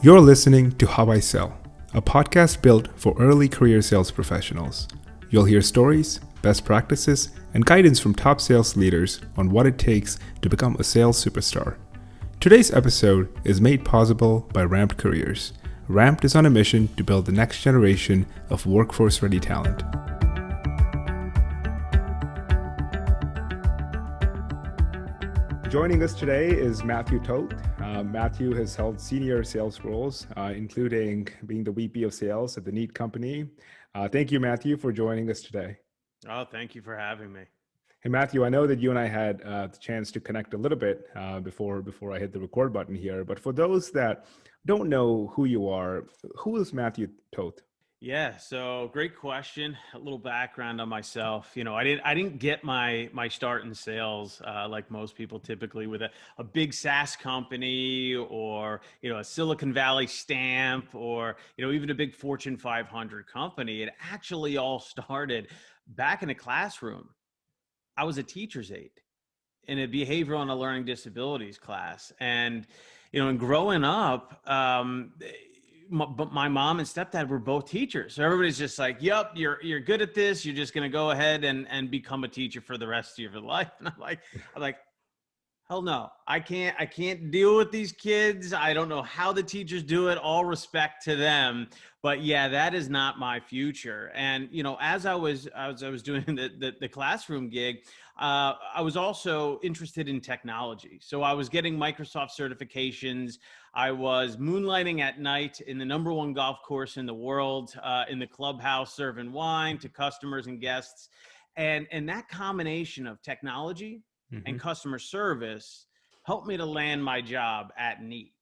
You're listening to How I Sell, a podcast built for early career sales professionals. You'll hear stories, best practices, and guidance from top sales leaders on what it takes to become a sales superstar. Today's episode is made possible by Ramped Careers. Ramped is on a mission to build the next generation of workforce-ready talent. Joining us today is Matt Toth. Matthew has held senior sales roles, including being the VP of Sales at the Neat Company. Thank you, Matthew, for joining us today. Oh, thank you for having me. Hey, Matthew, I know that you and I had the chance to connect a little bit before I hit the record button here. But for those that don't know who you are, who is Matthew Toth? Yeah, so great question. A little background on myself. I didn't get my start in sales like most people typically with a big SaaS company or a Silicon Valley stamp or even a big Fortune 500 company. It actually all started back in a classroom. I was a teacher's aide in a behavioral and a learning disabilities class, and in growing up. But my mom and stepdad were both teachers. So everybody's just like, yep, you're good at this. You're just going to go ahead and become a teacher for the rest of your life. And I'm like, hell no, I can't deal with these kids. I don't know how the teachers do it. All respect to them. But yeah, that is not my future. And, as I was doing the classroom gig, I was also interested in technology. So I was getting Microsoft certifications. I was moonlighting at night in the #1 golf course in the world, in the clubhouse, serving wine to customers and guests. And that combination of technology and customer service helped me to land my job at Neat.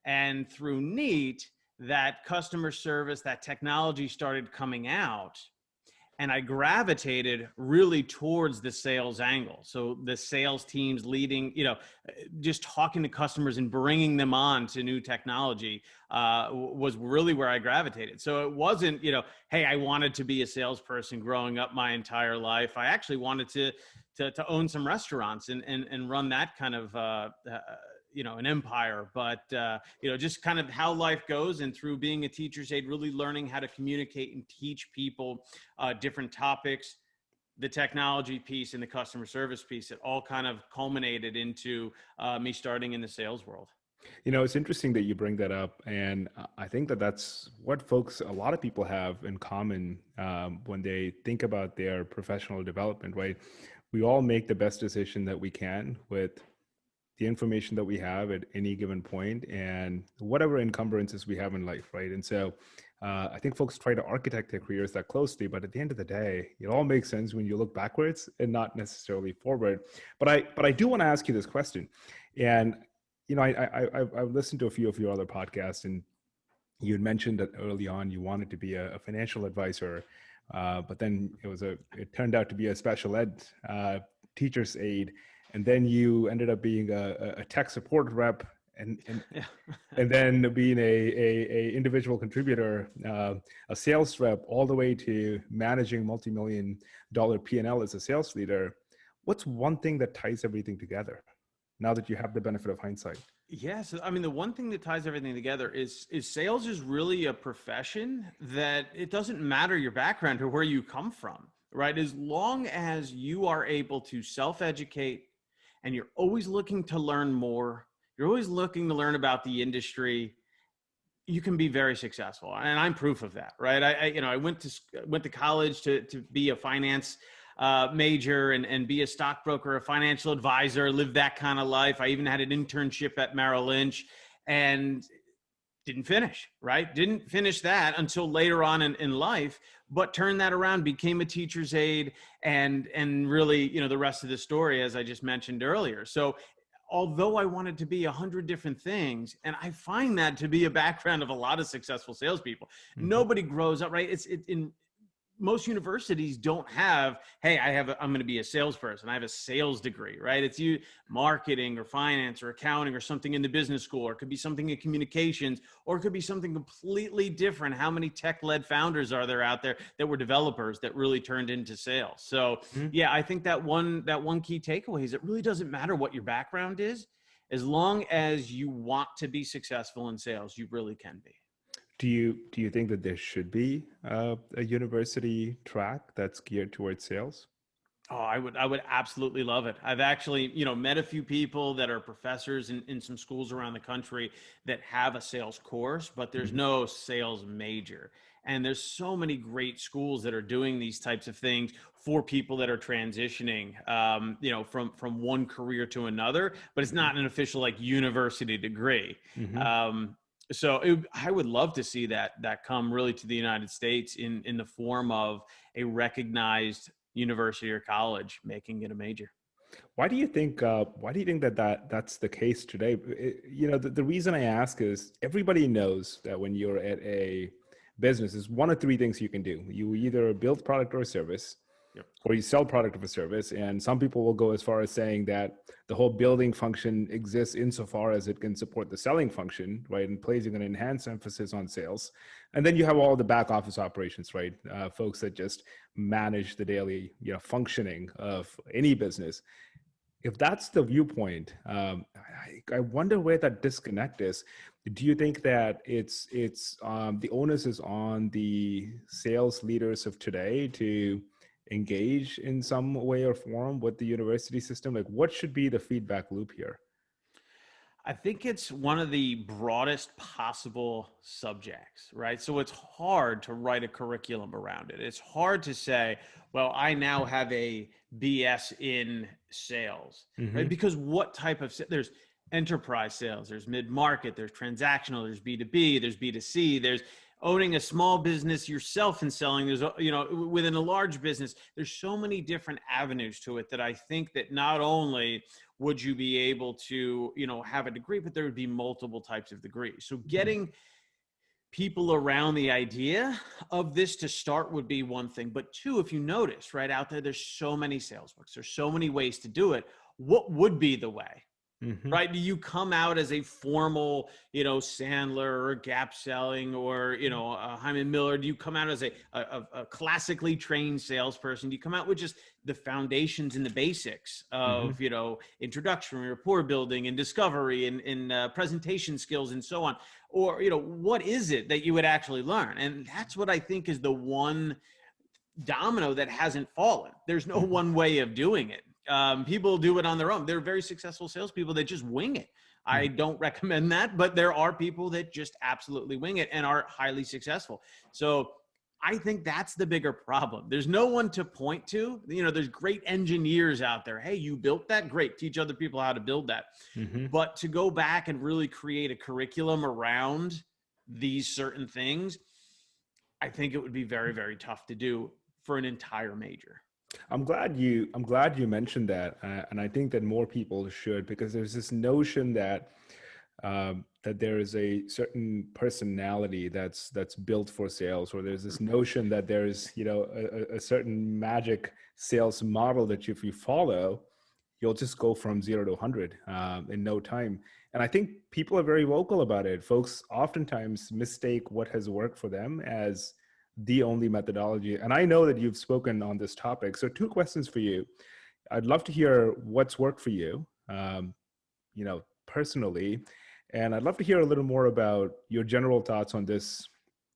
And through Neat, that customer service, that technology started coming out. And I gravitated really towards the sales angle. So the sales teams leading, just talking to customers and bringing them on to new technology was really where I gravitated. So it wasn't, hey, I wanted to be a salesperson growing up my entire life. I actually wanted to own some restaurants and run that kind of, an empire, but, just kind of how life goes. And through being a teacher's aide, really learning how to communicate and teach people different topics, the technology piece and the customer service piece, it all kind of culminated into me starting in the sales world. It's interesting that you bring that up. And I think that that's what a lot of people have in common when they think about their professional development, right? We all make the best decision that we can with the information that we have at any given point and whatever encumbrances we have in life, right? And so I think folks try to architect their careers that closely, but at the end of the day, it all makes sense when you look backwards and not necessarily forward. But I do want to ask you this question. And, I've listened to a few of your other podcasts, and you had mentioned that early on you wanted to be a financial advisor, but then it turned out to be a special ed teacher's aide. And then you ended up being a tech support rep, and then being a individual contributor, a sales rep, all the way to managing multi-million-dollar P&L as a sales leader. What's one thing that ties everything together now that you have the benefit of hindsight? Yeah. So, the one thing that ties everything together is sales is really a profession that it doesn't matter your background or where you come from, right? As long as you are able to self-educate, and you're always looking to learn more, you're always looking to learn about the industry, you can be very successful. And I'm proof of that, right? I went to college to be a finance major and be a stockbroker, a financial advisor, live that kind of life. I even had an internship at Merrill Lynch and didn't finish, right? Didn't finish that until later on in life, but turned that around, became a teacher's aide, and really, the rest of the story, as I just mentioned earlier. So although I wanted to be 100 different things, and I find that to be a background of a lot of successful salespeople, nobody grows up, right? Most universities don't have, hey, I'm going to be a salesperson. I have a sales degree, right? It's marketing or finance or accounting or something in the business school, or it could be something in communications, or it could be something completely different. How many tech-led founders are there out there that were developers that really turned into sales? So yeah, I think that one key takeaway is it really doesn't matter what your background is. As long as you want to be successful in sales, you really can be. Do you think that there should be a university track that's geared towards sales? Oh, I would absolutely love it. I've actually, met a few people that are professors in some schools around the country that have a sales course, but there's Mhm. no sales major. And there's so many great schools that are doing these types of things for people that are transitioning, from one career to another, but it's Mhm. not an official like university degree. Mhm. Um, I would love to see that come really to the United States in the form of a recognized university or college making it a major. Why do you think? Why do you think that's the case today? The reason I ask is everybody knows that when you're at a business, there's one of three things you can do. You either build product or a service, Yep. or you sell product or a service. And some people will go as far as saying that the whole building function exists insofar as it can support the selling function, right? And placing an enhanced emphasis on sales. And then you have all the back office operations, right? Folks that just manage the daily, functioning of any business. If that's the viewpoint, I wonder where that disconnect is. Do you think that it's the onus is on the sales leaders of today to engage in some way or form with the university system? Like, what should be the feedback loop here? I think it's one of the broadest possible subjects, right? So it's hard to write a curriculum around it. It's hard to say, well, I now have a BS in sales, right? Hmm. Because what type of there's enterprise sales, there's mid-market, there's transactional, there's B2B, there's B2C, there's owning a small business yourself and selling, there's within a large business, there's so many different avenues to it that I think that not only would you be able to have a degree, but there would be multiple types of degrees. So getting people around the idea of this to start would be one thing, but two, if you notice right out there, there's so many sales books, there's so many ways to do it. What would be the way? Hmm. Right? Do you come out as a formal, Sandler or Gap selling or, Hyman Miller? Do you come out as a classically trained salesperson? Do you come out with just the foundations and the basics Hmm. of, introduction, rapport building and discovery and presentation skills and so on? Or, what is it that you would actually learn? And that's what I think is the one domino that hasn't fallen. There's no Hmm. one way of doing it. People do it on their own. They're very successful salespeople that just wing it. I don't recommend that, but there are people that just absolutely wing it and are highly successful. So I think that's the bigger problem. There's no one to point to. There's great engineers out there. Hey, you built that? Great. Teach other people how to build that. Hmm. But to go back and really create a curriculum around these certain things, I think it would be very, very tough to do for an entire major. I'm glad you mentioned that, and I think that more people should, because there's this notion that there is a certain personality that's built for sales, or there's this notion that there's a certain magic sales model that if you follow, you'll just go from 0 to 100 in no time. And I think people are very vocal about it. Folks oftentimes mistake what has worked for them as the only methodology. And I know that you've spoken on this topic. So two questions for you. I'd love to hear what's worked for you, personally. And I'd love to hear a little more about your general thoughts on this,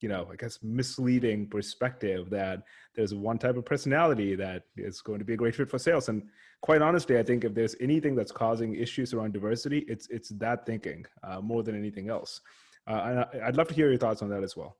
I guess, misleading perspective that there's one type of personality that is going to be a great fit for sales. And quite honestly, I think if there's anything that's causing issues around diversity, it's that thinking more than anything else. And I'd love to hear your thoughts on that as well.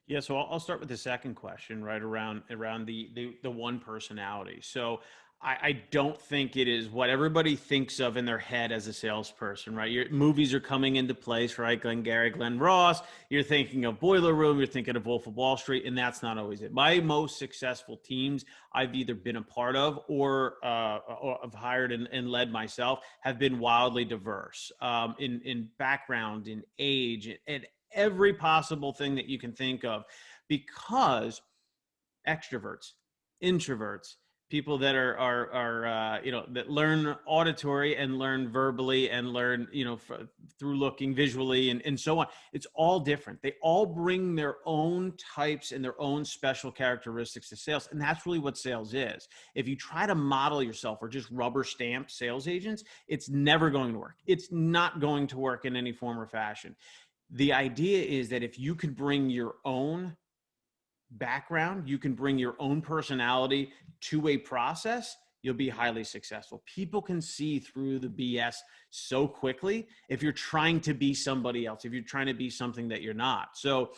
Yeah, so I'll start with the second question, right around the one personality. So I don't think it is what everybody thinks of in their head as a salesperson, right? Your movies are coming into place, right? Glengarry Glen Ross. You're thinking of Boiler Room. You're thinking of Wolf of Wall Street, and that's not always it. My most successful teams I've either been a part of or have hired and led myself have been wildly diverse in background, in age, and every possible thing that you can think of, because extroverts, introverts, people that that learn auditory and learn verbally and learn, through looking visually and so on. It's all different. They all bring their own types and their own special characteristics to sales. And that's really what sales is. If you try to model yourself or just rubber stamp sales agents, it's never going to work. It's not going to work in any form or fashion. The idea is that if you could bring your own background, you can bring your own personality to a process, you'll be highly successful. People can see through the BS so quickly if you're trying to be somebody else, if you're trying to be something that you're not. So,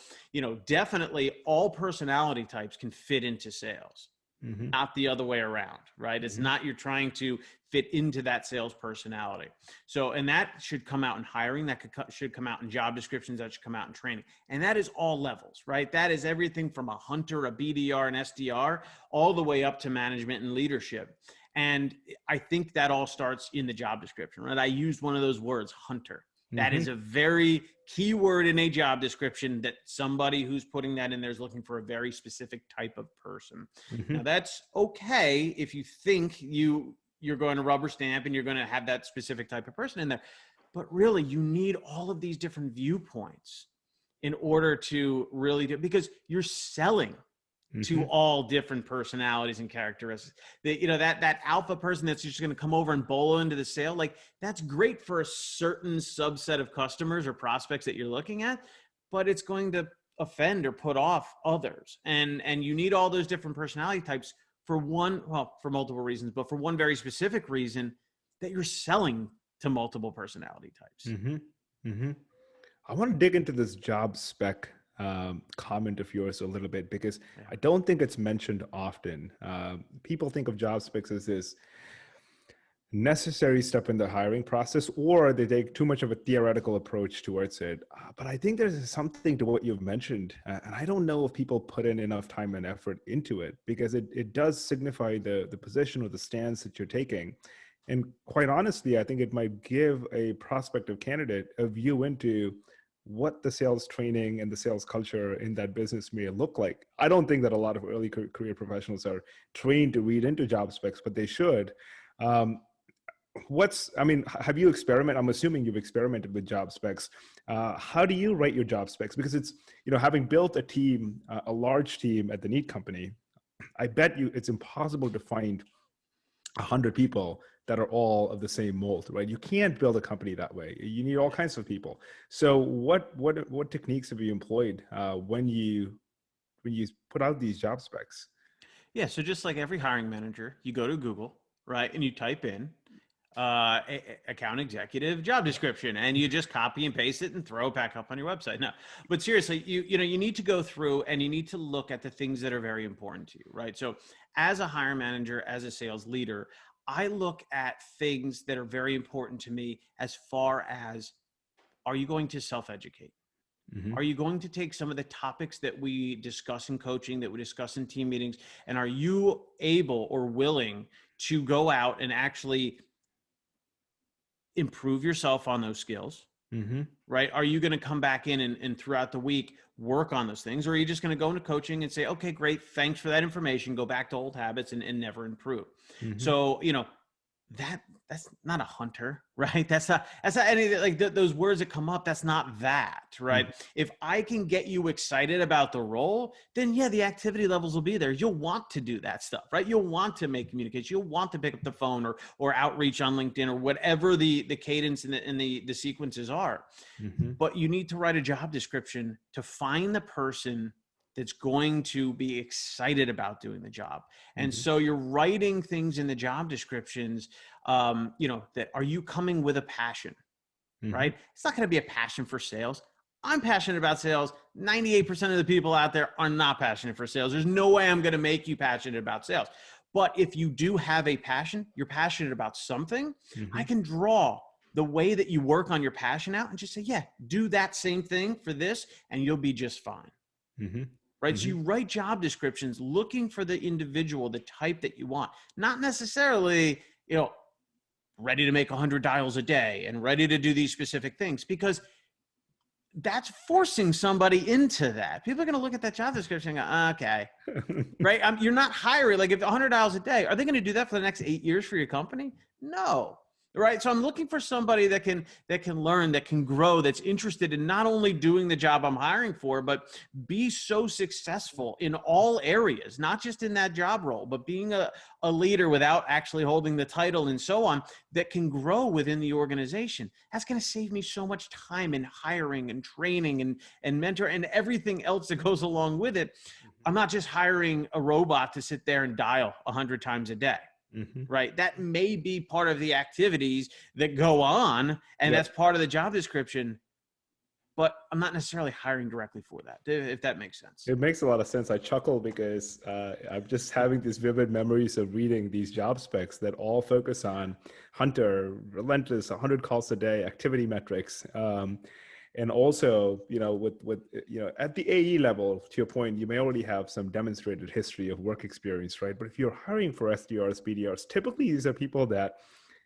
definitely all personality types can fit into sales. Mm-hmm. Not the other way around, right? It's not you're trying to fit into that sales personality. So, and that should come out in hiring, that should come out in job descriptions, that should come out in training. And that is all levels, right? That is everything from a hunter, a BDR, an SDR, all the way up to management and leadership. And I think that all starts in the job description, right? I used one of those words, hunter. That is a very key word in a job description that somebody who's putting that in there is looking for a very specific type of person. Now that's okay if you think you're going to rubber stamp and you're going to have that specific type of person in there. But really, you need all of these different viewpoints in order to really do, because you're selling to all different personalities and characteristics. That alpha person that's just going to come over and bowl into the sale, like that's great for a certain subset of customers or prospects that you're looking at, but it's going to offend or put off others. And you need all those different personality types for multiple reasons, but for one very specific reason, that you're selling to multiple personality types. I want to dig into this job spec comment of yours a little bit, because I don't think it's mentioned often. People think of job specs as this necessary step in the hiring process, or they take too much of a theoretical approach towards it. But I think there's something to what you've mentioned, and I don't know if people put in enough time and effort into it, because it does signify the position or the stance that you're taking. And quite honestly, I think it might give a prospective candidate a view into what the sales training and the sales culture in that business may look like. I don't think that a lot of early career professionals are trained to read into job specs, but they should. Have you experimented? I'm assuming you've experimented with job specs. How do you write your job specs? Because it's, having built a team, a large team at the Neat Company, I bet you it's impossible to find 100 people that are all of the same mold, right? You can't build a company that way. You need all kinds of people. So what techniques have you employed when you put out these job specs? Yeah, so just like every hiring manager, you go to Google, right, and you type in account executive job description, and you just copy and paste it and throw it back up on your website. No, but seriously, you need to go through and you need to look at the things that are very important to you, right? So as a hiring manager, as a sales leader, I look at things that are very important to me as far as, are you going to self-educate? Are you going to take some of the topics that we discuss in coaching, that we discuss in team meetings, and are you able or willing to go out and actually improve yourself on those skills? Right? Are you going to come back in and throughout the week work on those things? Or are you just going to go into coaching and say, okay, great, thanks for that information, go back to old habits and never improve? So, that's not a hunter, right? That's not anything like those words that come up. That's not that, right? If I can get you excited about the role, then yeah, the activity levels will be there. You'll want to do that stuff, right? You'll want to make communication. You'll want to pick up the phone or outreach on LinkedIn or whatever the cadence and the sequences are. But you need to write a job description to find the person that's going to be excited about doing the job. And so you're writing things in the job descriptions, that are you coming with a passion, right? It's not going to be a passion for sales. I'm passionate about sales. 98% of the people out there are not passionate for sales. There's no way I'm going to make you passionate about sales. But if you do have a passion, you're passionate about something, I can draw the way that you work on your passion out and just say, yeah, do that same thing for this and you'll be just fine. Right? So you write job descriptions looking for the individual, the type that you want, not necessarily, ready to make 100 dials a day and ready to do these specific things, because that's forcing somebody into that. People are going to look at that job description and go, okay, right? You're not hiring, like if $100 a day, are they going to do that for the next 8 years for your company? No. Right. So I'm looking for somebody that can learn, that can grow, that's interested in not only doing the job I'm hiring for, but be so successful in all areas, not just in that job role, but being a leader without actually holding the title and so on, that can grow within the organization. That's going to save me so much time in hiring and training and mentor and everything else that goes along with it. I'm not just hiring a robot to sit there and dial 100 times a day. Mm-hmm. Right. That may be part of the activities that go on, and that's part of the job description, but I'm not necessarily hiring directly for that, if that makes sense. It makes a lot of sense. I chuckle because I'm just having these vivid memories of reading these job specs that all focus on hunter, relentless, 100 calls a day, activity metrics. And also, with at the AE level, to your point, you may already have some demonstrated history of work experience, right? But if you're hiring for SDRs, BDRs, typically these are people that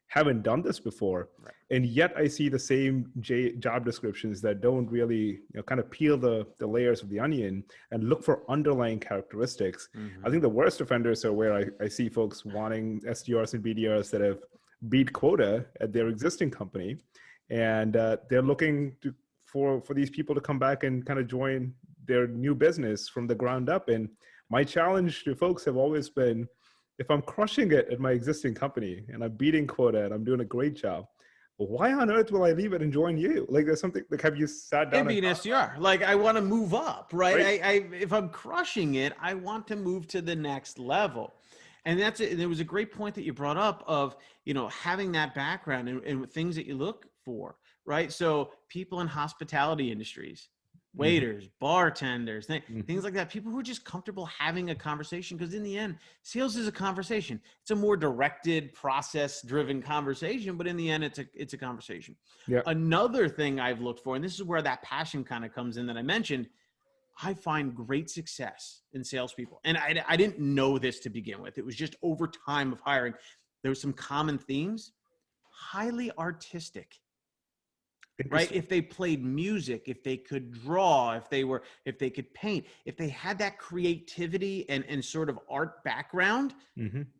haven't done this before. Right. And yet I see the same job descriptions that don't really kind of peel the layers of the onion and look for underlying characteristics. Mm-hmm. I think the worst offenders are where I see folks wanting SDRs and BDRs that have beat quota at their existing company. And they're looking for these people to come back and kind of join their new business from the ground up. And my challenge to folks have always been, if I'm crushing it at my existing company and I'm beating quota and I'm doing a great job, why on earth will I leave it and join you? Like there's something, like have you sat down? Maybe an SDR. Like I want to move up, right? If I'm crushing it, I want to move to the next level. And that's it. There was a great point that you brought up of, having that background and things that you look for. Right. So people in hospitality industries, waiters, bartenders, things like that, people who are just comfortable having a conversation, because in the end, sales is a conversation. It's a more directed, process-driven conversation, but in the end, it's a conversation. Yeah. Another thing I've looked for, and this is where that passion kind of comes in that I mentioned, I find great success in salespeople. And I didn't know this to begin with. It was just over time of hiring. There were some common themes, highly artistic. Right. If they played music, if they could draw, if they could paint, if they had that creativity and sort of art background,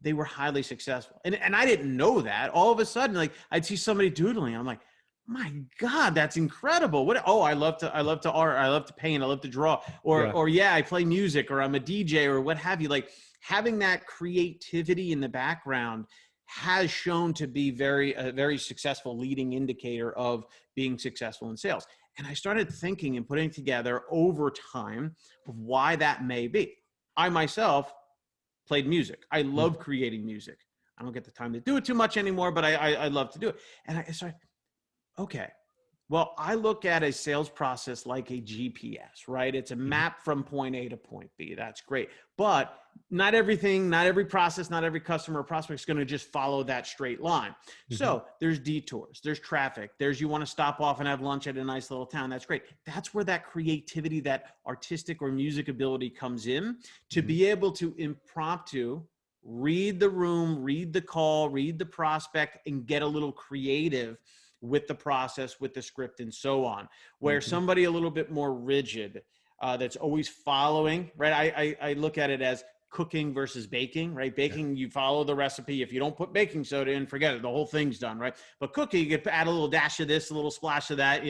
they were highly successful. And I didn't know that. All of a sudden, like I'd see somebody doodling. I'm like, my God, that's incredible. I love to art. I love to paint. I love to draw, or I play music, or I'm a DJ, or what have you. Like having that creativity in the background has shown to be a very successful leading indicator of being successful in sales. And I started thinking and putting together over time of why that may be. I myself played music. I love creating music. I don't get the time to do it too much anymore, but I love to do it. And I started, okay, well, I look at a sales process like a GPS, right? It's a map from point A to point B. That's great. But not everything, not every process, not every customer or prospect is going to just follow that straight line. So there's detours, there's traffic, you want to stop off and have lunch at a nice little town. That's great. That's where that creativity, that artistic or music ability comes in to be able to impromptu read the room, read the call, read the prospect, and get a little creative with the process, with the script, and so on. Where somebody a little bit more rigid, that's always following, right? I look at it as cooking versus baking, right? Baking, you follow the recipe. If you don't put baking soda in, forget it. The whole thing's done, right? But cooking, you can add a little dash of this, a little splash of that,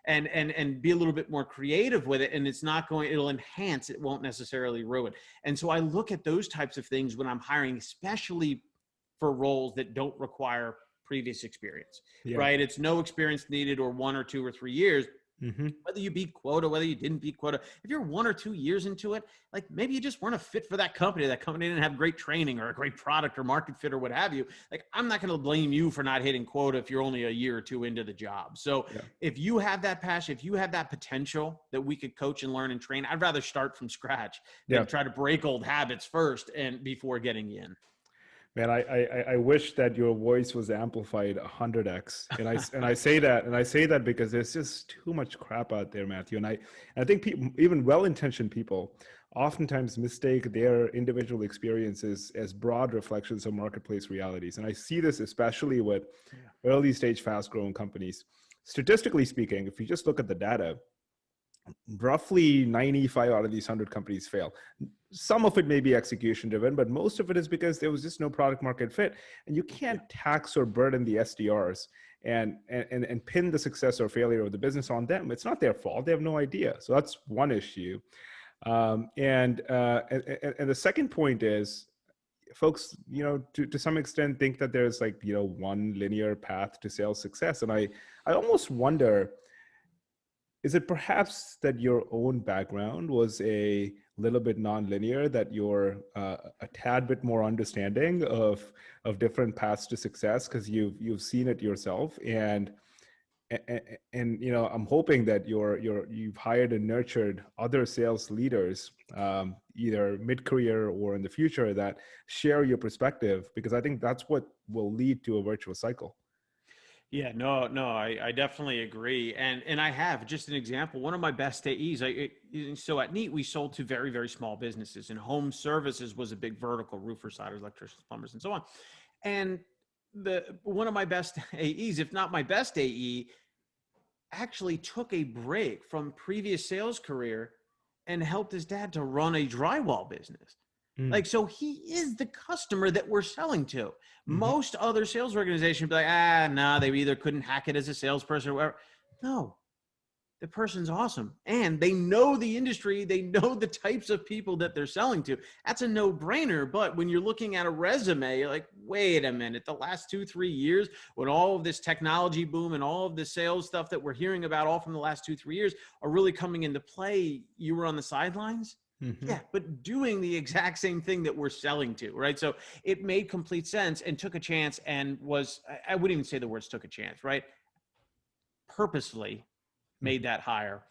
and be a little bit more creative with it. And it'll enhance, it won't necessarily ruin. And so I look at those types of things when I'm hiring, especially for roles that don't require previous experience, right? It's no experience needed, or 1 or 2 or 3 years. Whether you beat quota, whether you didn't beat quota, if you're 1 or 2 years into it, like maybe you just weren't a fit for that company didn't have great training or a great product or market fit or what have you. Like, I'm not going to blame you for not hitting quota if you're only a year or 2 into the job. So if you have that passion, if you have that potential that we could coach and learn and train, I'd rather start from scratch than try to break old habits first and before getting in. Man, I wish that your voice was amplified 100x, and I say that because there's just too much crap out there, Matthew. And I think people, even well-intentioned people, oftentimes mistake their individual experiences as broad reflections of marketplace realities. And I see this especially with early stage, fast-growing companies. statistically speaking, if you just look at the data, roughly 95 out of these 100 companies fail. Some of it may be execution driven, but most of it is because there was just no product market fit. And you can't tax or burden the SDRs and pin the success or failure of the business on them. It's not their fault. They have no idea. So that's one issue. And the second point is, folks, to some extent think that there's like, one linear path to sales success. And I almost wonder, is it perhaps that your own background was a little bit nonlinear, that you're a tad bit more understanding of different paths to success because you've seen it yourself, and I'm hoping that you've hired and nurtured other sales leaders, either mid-career or in the future, that share your perspective, because I think that's what will lead to a virtuous cycle. Yeah, no, I definitely agree. And I have just an example. One of my best AEs, so at Neat, we sold to very, very small businesses, and home services was a big vertical: roofers, siders, electricians, plumbers, and so on. And one of my best AEs, if not my best AE, actually took a break from previous sales career and helped his dad to run a drywall business. Like, so he is the customer that we're selling to. Most other sales organizations be like, no, they either couldn't hack it as a salesperson or whatever. No, the person's awesome. And they know the industry. They know the types of people that they're selling to. That's a no-brainer. But when you're looking at a resume, you're like, wait a minute, the last 2-3 years, when all of this technology boom and all of the sales stuff that we're hearing about all from the last 2-3 years are really coming into play, you were on the sidelines? Yeah, but doing the exact same thing that we're selling to, right? So it made complete sense, and took a chance, and I wouldn't even say the words took a chance, right? Purposely made that hire,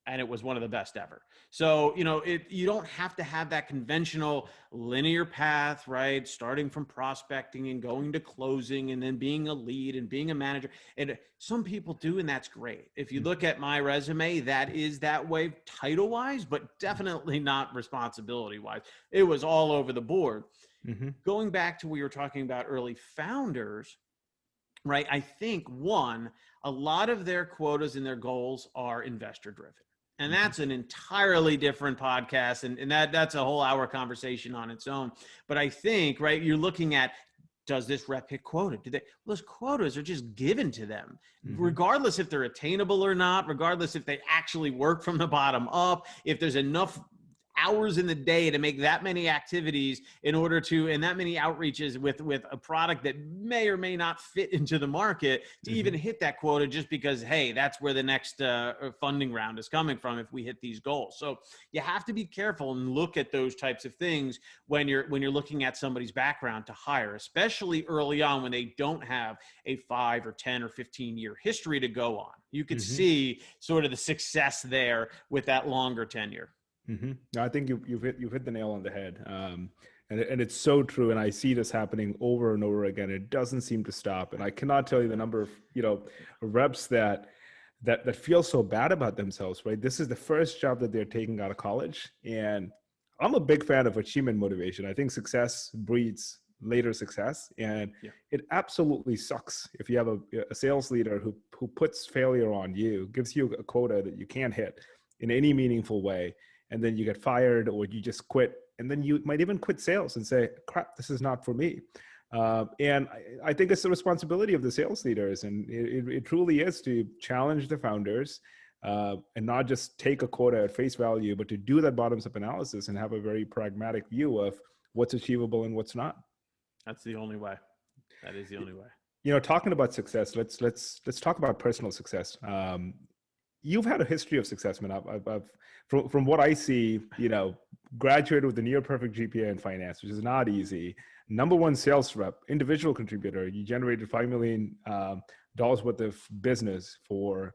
and it was one of the best ever. So, you don't have to have that conventional linear path, right? Starting from prospecting and going to closing and then being a lead and being a manager. And some people do, and that's great. If you look at my resume, that is that way title-wise, but definitely not responsibility-wise. It was all over the board. Going back to what we were talking about early founders, right? I think a lot of their quotas and their goals are investor driven. And that's an entirely different podcast. And that's a whole hour conversation on its own. But I think, right, you're looking at, does this rep hit quota? Those quotas are just given to them, regardless if they're attainable or not, regardless if they actually work from the bottom up, if there's enough hours in the day to make that many activities and that many outreaches with a product that may or may not fit into the market to even hit that quota, just because, hey, that's where the next funding round is coming from if we hit these goals. So you have to be careful and look at those types of things when you're looking at somebody's background to hire, especially early on when they don't have a 5 or 10 or 15 year history to go on. You could see sort of the success there with that longer tenure. I think you've hit the nail on the head, and it's so true. And I see this happening over and over again. It doesn't seem to stop. And I cannot tell you the number of reps that feel so bad about themselves. Right, this is the first job that they're taking out of college, and I'm a big fan of achievement motivation. I think success breeds later success, and it absolutely sucks if you have a sales leader who puts failure on you, gives you a quota that you can't hit in any meaningful way, and then you get fired or you just quit. And then you might even quit sales and say, crap, this is not for me. And I think it's the responsibility of the sales leaders. And it truly is to challenge the founders and not just take a quota at face value, but to do that bottoms up analysis and have a very pragmatic view of what's achievable and what's not. That's the only way. That is the only way. Talking about success, let's talk about personal success. You've had a history of success, man. I've from what I see, graduated with a near perfect GPA in finance, which is not easy. #1 sales rep, individual contributor. You generated $5 million worth of business for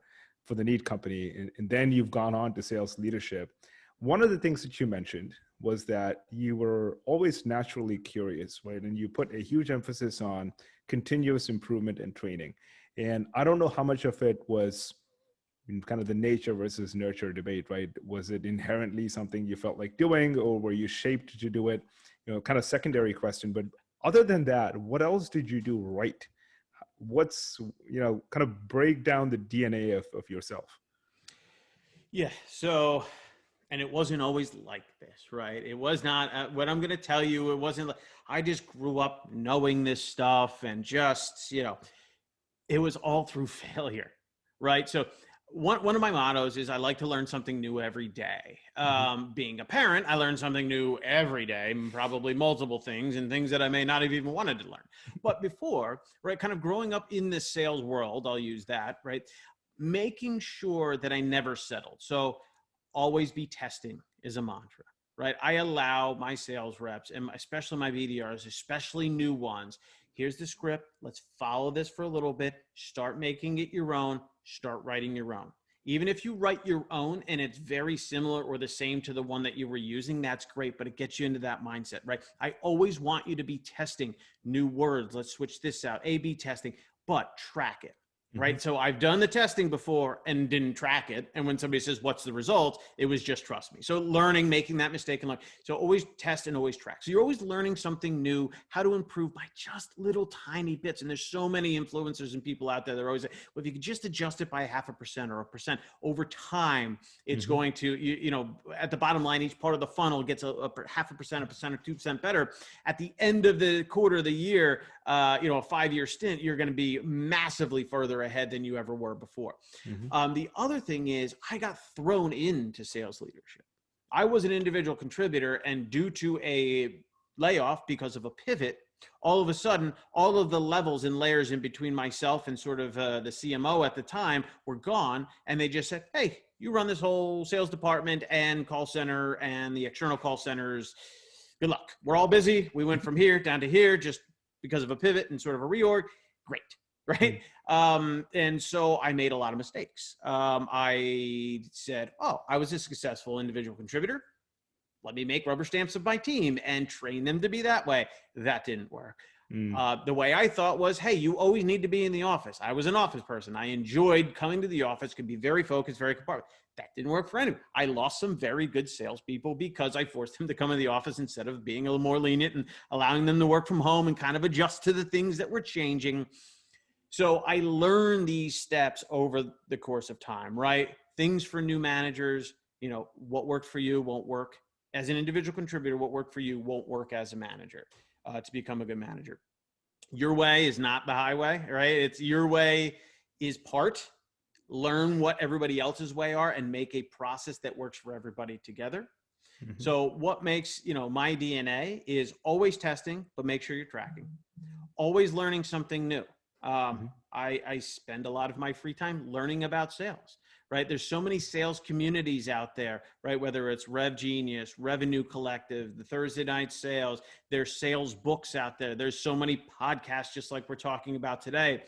the Neat company, and then you've gone on to sales leadership. One of the things that you mentioned was that you were always naturally curious, right? And you put a huge emphasis on continuous improvement and training. And I don't know how much of it was in kind of the nature versus nurture debate, right? Was it inherently something you felt like doing, or were you shaped to do it? Kind of secondary question. But other than that, what else did you do right? what's, kind of break down the DNA of yourself. Yeah. So, and it wasn't always like this, right? It was not what I'm going to tell you. It wasn't like I just grew up knowing this stuff and just, it was all through failure, right? So one of my mottos is I like to learn something new every day. Being a parent, I learn something new every day, probably multiple things and things that I may not have even wanted to learn. But before, right, kind of growing up in this sales world, I'll use that, right? Making sure that I never settled. So always be testing is a mantra, right? I allow my sales reps and especially my BDRs, especially new ones. Here's the script. Let's follow this for a little bit. Start making it your own. Start writing your own. Even if you write your own and it's very similar or the same to the one that you were using, that's great, but it gets you into that mindset, right? I always want you to be testing new words. Let's switch this out. A/B testing, but track it. Right. So I've done the testing before and didn't track it. And when somebody says, what's the result? It was just trust me. So learning, making that mistake and learn. So always test and always track. So you're always learning something new, how to improve by just little tiny bits. And there's so many influencers and people out there that are always like, well, if you could just adjust it by 0.5% or 1% over time, it's going to, at the bottom line, each part of the funnel gets a 0.5%, 1% or 2% better. At the end of the quarter of the year, a 5-year stint, you're going to be massively further ahead than you ever were before. The other thing is I got thrown into sales leadership. I was an individual contributor, and due to a layoff because of a pivot, all of a sudden, all of the levels and layers in between myself and sort of the CMO at the time were gone. And they just said, hey, you run this whole sales department and call center and the external call centers. Good luck. We're all busy. We went from here down to here just because of a pivot and sort of a reorg. Great. Right. And so I made a lot of mistakes. I said, oh, I was a successful individual contributor. Let me make rubber stamps of my team and train them to be that way. That didn't work. The way I thought was, hey, you always need to be in the office. I was an office person. I enjoyed coming to the office, could be very focused, very compartmental. That didn't work for anyone. I lost some very good salespeople because I forced them to come in the office instead of being a little more lenient and allowing them to work from home and kind of adjust to the things that were changing. So I learned these steps over the course of time, right? Things for new managers, what worked for you won't work as an individual contributor. What worked for you won't work as a manager to become a good manager. Your way is not the highway, right? It's your way is part. Learn what everybody else's way are and make a process that works for everybody together. So what makes, my DNA is always testing, but make sure you're tracking. Always learning something new. I spend a lot of my free time learning about sales, right? There's so many sales communities out there, right? Whether it's Rev Genius, Revenue Collective, the Thursday Night Sales, there's sales books out there. There's so many podcasts, just like we're talking about today,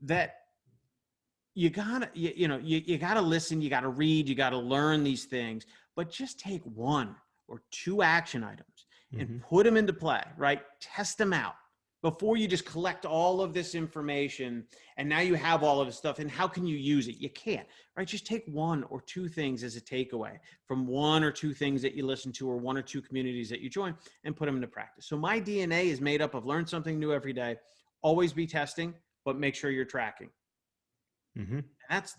that you gotta, you gotta listen, you gotta read, you gotta learn these things, but just take 1 or 2 action items and put them into play, right? Test them out before you just collect all of this information. And now you have all of this stuff. And how can you use it? You can't, right? Just take 1 or 2 things as a takeaway from 1 or 2 things that you listen to or 1 or 2 communities that you join and put them into practice. So my DNA is made up of learn something new every day, always be testing, but make sure you're tracking. That's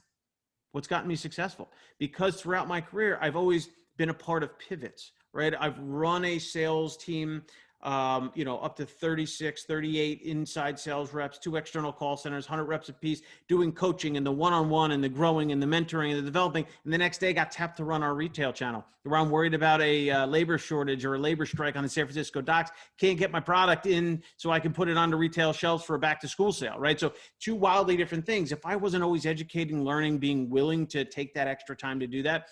what's gotten me successful, because throughout my career, I've always been a part of pivots, right? I've run a sales team, up to 36, 38 inside sales reps, 2 external call centers, 100 reps apiece, doing coaching and the one-on-one and the growing and the mentoring and the developing. And the next day got tapped to run our retail channel, where I'm worried about a labor shortage or a labor strike on the San Francisco docks. Can't get my product in so I can put it onto retail shelves for a back to school sale, right? So 2 wildly different things. If I wasn't always educating, learning, being willing to take that extra time to do that,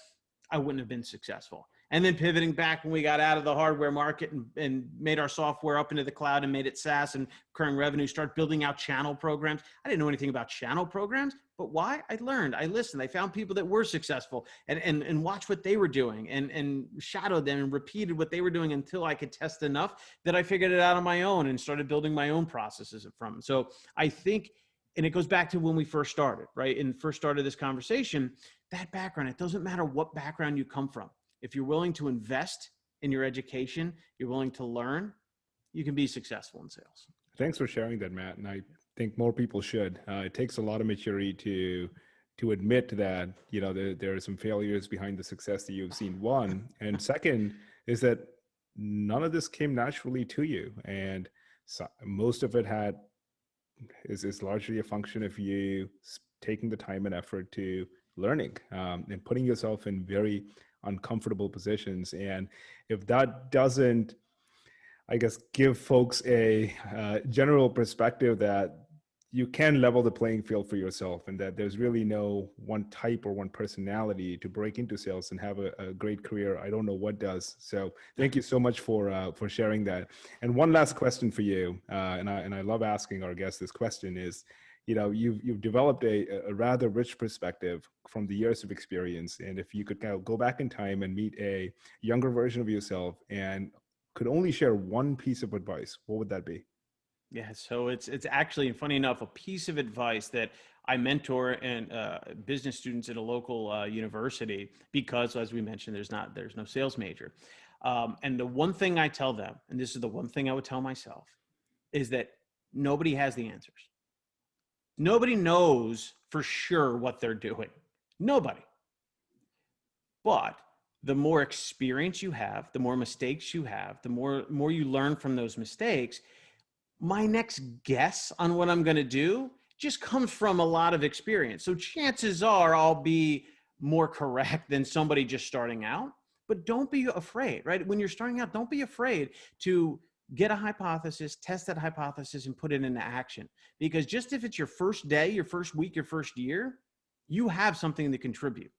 I wouldn't have been successful. And then pivoting back when we got out of the hardware market and made our software up into the cloud and made it SaaS and recurring revenue, start building out channel programs. I didn't know anything about channel programs, but why? I learned, I listened, I found people that were successful and watched what they were doing and shadowed them and repeated what they were doing until I could test enough that I figured it out on my own and started building my own processes from them. So I think, and it goes back to when we first started, right? And first started this conversation, that background, it doesn't matter what background you come from. If you're willing to invest in your education, you're willing to learn, you can be successful in sales. Thanks for sharing that, Matt. And think more people should. It takes a lot of maturity to admit that, you know, there are some failures behind the success that you've seen. One, and second is that none of this came naturally to you, and so most of it is largely a function of you taking the time and effort to learning, and putting yourself in very uncomfortable positions. And if that doesn't, I guess, give folks a general perspective that you can level the playing field for yourself, and that there's really no one type or one personality to break into sales and have a great career, I don't know what does. So thank you so much for sharing that. And one last question for you, and I love asking our guests this question is, you know, you've developed a rather rich perspective from the years of experience. And if you could kind of go back in time and meet a younger version of yourself and could only share one piece of advice, what would that be? Yeah, so it's actually, funny enough, a piece of advice that I mentor and business students at a local university, because, as we mentioned, there's no sales major, and the one thing I tell them, and this is the one thing I would tell myself, is that nobody has the answers. Nobody knows for sure what they're doing. Nobody. But the more experience you have, the more mistakes you have, the more you learn from those mistakes. My next guess on what I'm going to do just comes from a lot of experience. So chances are I'll be more correct than somebody just starting out. But don't be afraid, right? When you're starting out, don't be afraid to get a hypothesis, test that hypothesis, and put it into action. Because just if it's your first day, your first week, your first year, you have something to contribute.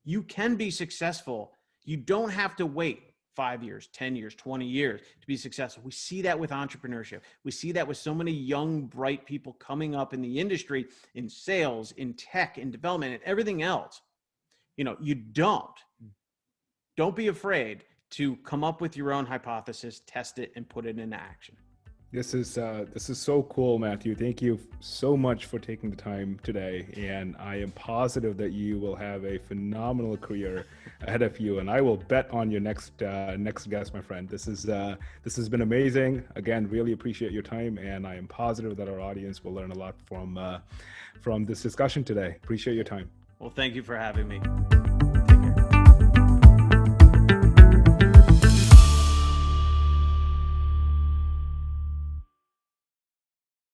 You can be successful. You don't have to wait 5 years, 10 years, 20 years to be successful. We see that with entrepreneurship. We see that with so many young, bright people coming up in the industry, in sales, in tech, in development, and everything else. You know, you don't be afraid to come up with your own hypothesis, test it, and put it into action. This is so cool, Matthew. Thank you so much for taking the time today, and I am positive that you will have a phenomenal career ahead of you. And I will bet on your next guest, my friend. This has been amazing. Again, really appreciate your time, and I am positive that our audience will learn a lot from this discussion today. Appreciate your time. Well, thank you for having me.